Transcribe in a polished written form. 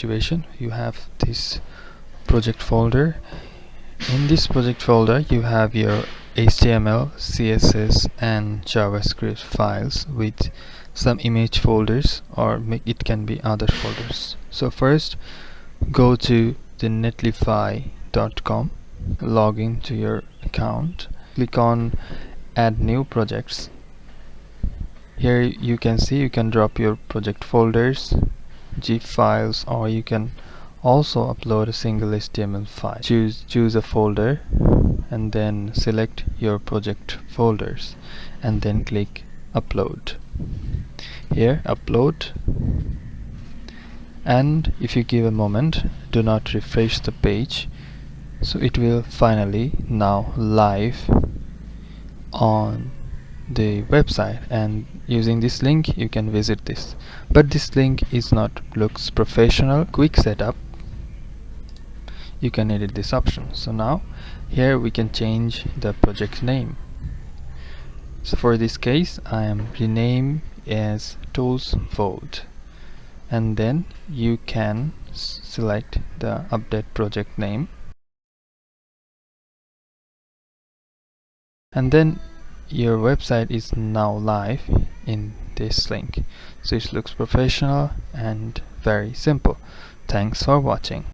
situation, you have this project folder. In this project folder you have your HTML, CSS and JavaScript files with some image folders, or it can be other folders. So first go to the netlify.com, log into your account, click on add new projects. Here you can see you can drop your project folders, zip files, or you can also upload a single HTML file. Choose a folder and then select your project folders and then click upload. Here upload, and if you give a moment, do not refresh the page, so it will finally now live on the website, and using this link you can visit this. But this link is not looks professional. Quick setup, you can edit this option. So now here we can change the project name. So for this case I am rename as tools vault, and then you can select the update project name, and then your website is now live in this link. So it looks professional and very simple. Thanks for watching.